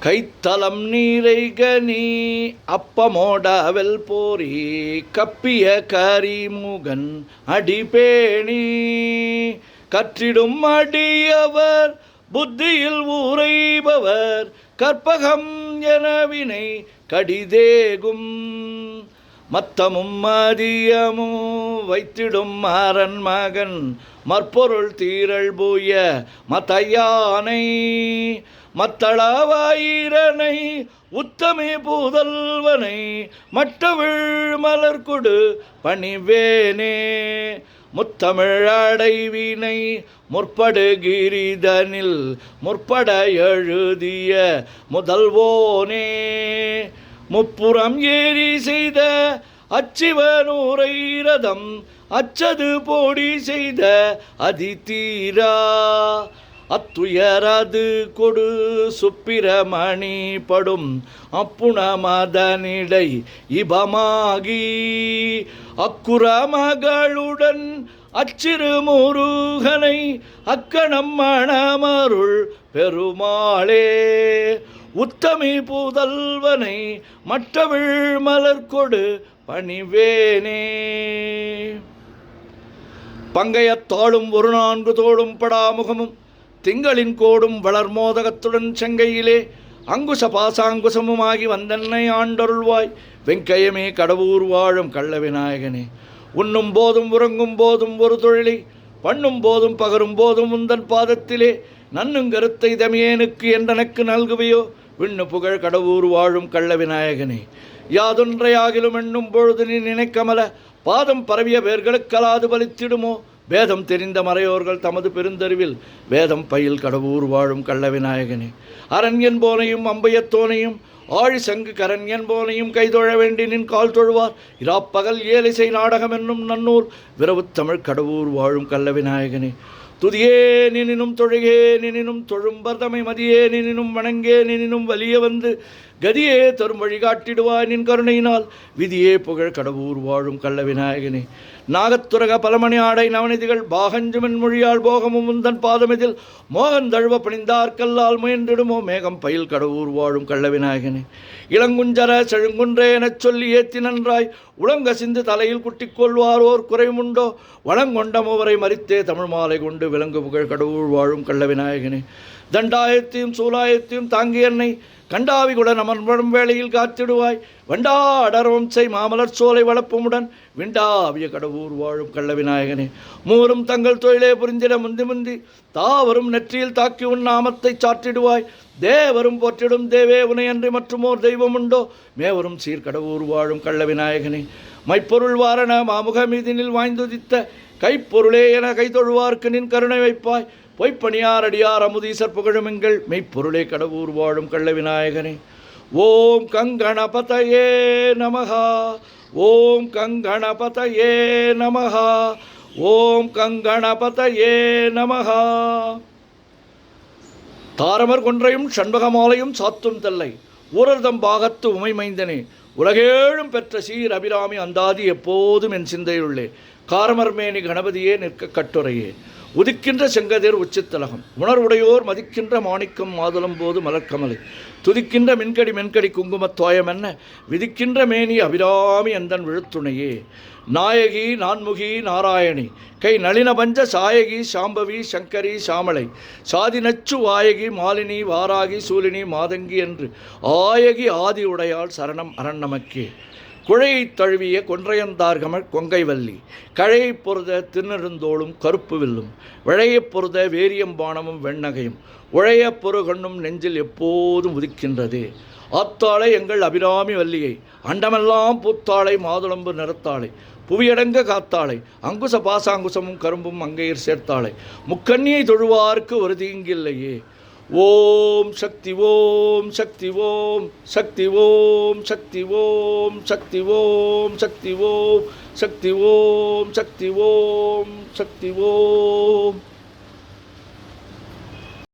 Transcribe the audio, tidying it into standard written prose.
கைத்தலம் நீரைகனி அப்பமோடவல் போரி கப்பிய கரிமுகன் அடிபேணி கற்றிடும் அடியவர் புத்தியில் உரைபவர் கற்பகம் எனவினை கடிதேகும் மத்தமும் மதியமும் வைத்திடும் மாறன் மகன் மற்பொருள் தீரல் பூய மத்தையானை மத்தளவாயிரனை உத்தமே பூதல்வனை மட்டவிழ் மலர்கொடு பணிவேனே முத்தமிழ் அடைவினை முற்படுகிரிதனில் முற்பட எழுதிய முதல்வோனே முப்புறம் ஏறி செய்த அச்சிவனூரை ரதம் அச்சது போடி செய்த அதிதீரா அத்துயரது கொடு சுப்பிரமணி படும் அப்புணமதனிடை இபமாகி அக்குற மகளுடன் அச்சிறு முருகனை அக்கணம் மணமருள் பெருமாளே உத்தமி பூதல்வனை மற்றவிழ் மலர்கொடு பணிவேனே பங்கையத்தாளும் ஒரு 4 தோளும் படாமுகமும் திங்களின் கோடும் வளர்மோதகத்துடன் செங்கையிலே அங்குச பாசாங்குசமுமாகி வந்தன்னை ஆண்டருள்வாய் வெங்கையமே கடவுர் வாழும் கள்ள விநாயகனே உண்ணும் போதும் உறங்கும் போதும் ஒரு தொழிலை பண்ணும் போதும் பகரும் போதும் உந்தன் பாதத்திலே நன்னும் கருத்தை தமியேனுக்கு என்றனக்கு நல்குவையோ விண்ணு புகழ் கடவுர் வாழும் கள்ள விநாயகனே யாதொன்றையாகிலும் எண்ணும் பொழுது நீ நினைக்கமல பாதம் பரவிய பேர்களுக்கலாது பலித்திடுமோ வேதம் தெரிந்த மறையோர்கள் தமது பெருந்தறிவில் வேதம் பயில் கடவுர் வாழும் கள்ள விநாயகனே அரண் என்போனையும் அம்பையத்தோனையும் ஆழி சங்கு கரண் என்போனையும் கைதொழ வேண்டி நின் கால் தொழுவார் இராப்பகல் ஏலிசை நாடகம் என்னும் நன்னூல் விரவு தமிழ் கடவுர் வாழும் கள்ள விநாயகனே துதியே நினினும் தொழுகே நினினும் தொழும்பர்தமை மதியே நினினும் வணங்கே நினினும் வலிய வந்து கதியே தரும் வழிகாட்டிடுவாய் நின் கருணையினால் விதியே புகழ் கடவுர் வாழும் கள்ள விநாயகனே நாகத்துரக பலமணி ஆடை நவநிதிகள் பாகஞ்சுமன் மொழியால் போகமும் உந்தன் பாதமிதில் மோகன் தழுவ பணிந்தார்கல்லால் முயன்றிடுமோ மேகம் பயில் கடவுர் வாழும் கள்ள விநாயகனே இளங்குஞ்சர செழுங்குன்றே எனச் சொல்லி ஏத்தி நன்றாய் உளங்க சிந்து தலையில் குட்டிக் கொள்வார் ஓர் குறைமுண்டோ வளங்கொண்ட மூவரை மறித்தே தமிழ் மாலை கொண்டு விலங்கு புகழ் கடவுள் வாழும் கள்ள விநாயகனே தண்டாயத்தையும் சூலாயத்தையும் தாங்கி என்னை கண்டாவிகுடன் அமர்படும் வேளையில் காத்திடுவாய் வண்டா அடர்வம் செய் மாமலர் சோலை வளப்புமுடன் விண்டாவிய கடவுர் வாழும் கள்ள விநாயகனே மூவரும் தங்கள் தொழிலே புரிந்திட முந்தி முந்தி தாவரும் நெற்றியில் தாக்கி உன் நாமத்தை சாற்றிடுவாய் தேவரும் போற்றிடும் தேவே உனையன்றி மற்றுமோர் தெய்வம் உண்டோ மேவரும் சீர்கடவுர் வாழும் கள்ள விநாயகனே மைப்பொருள் வாரண மாமுக மீதினில் வாய்ந்துதித்த கைப்பொருளே என கைதொழுவார்க்கு நின் கருணை வைப்பாய் பொய்ப்பணியார் அடியார் அமுதீசர் புகழுமெங்கள் மெய்ப்பொருளே கடவுர் வாழும் கள்ள விநாயகனே ஓம் கங்கணபதயே நமஹா ஓம் கங்கணபதயே நமஹா ஓம் கங்கணபதயே நமஹா தாரமர் கொன்றையும் சண்பகமாலையும் சாத்தும் தெல்லை ஊரர்தம் பாகத்து உமைமைந்தனே உலகேழும் பெற்ற சீர் அபிராமி அந்தாதி எப்போதும் என் சிந்தையுள்ளே காரமர்மேனி கணபதியே நிற்க கட்டுரையே உதிக்கின்ற செங்கதிர் உச்சித்தலகம் உணர்வுடையோர் மதிக்கின்ற மாணிக்கம் மாதுளம் போது மலர்கமலை துதிக்கின்ற மென்கடி குங்குமத்தோயம் என்ன விதிக்கின்ற மேனி அபிராமி அந்தன் விழுத்துணையே நாயகி நான்முகி நாராயணி கை நளின பஞ்ச சாயகி சாம்பவி சங்கரி சாமளை சாதி நச்சு வாயகி மாலினி வாராகி சூலினி மாதங்கி என்று ஆயகி ஆதி உடையாள் சரணம் அரண் நமக்கே குழையைத் தழுவிய கொன்றையந்தார்கமழ் கொங்கைவல்லி கழையைப் பொருத திருநெடுந்தோளும் கருப்பு வில்லும் விழையப் பொருத வேரியம்பானமும் வெண்ணகையும் உழையப் பொருகண்ணும் நெஞ்சில் எப்போதும் உதிக்கின்றதே ஆத்தாளை எங்கள் அபிராமி வல்லியை அண்டமெல்லாம் பூத்தாளை மாதுளம்பு நிறத்தாளை புவியடங்க காத்தாளை அங்குச பாசாங்குசமும் கரும்பும் அங்கையர் சேர்த்தாளை முக்கண்ணியை தொழுவார்க்கு ஒரு தீங்கில்லையே ஓம் சக்தி ஓம் சக்தி ஓம் சக்தி ஓம் சக்தி ஓம் சக்தி ஓம் சக்தி ஓம் சக்தி ஓம் சக்தி ஓம் சக்தி ஓம்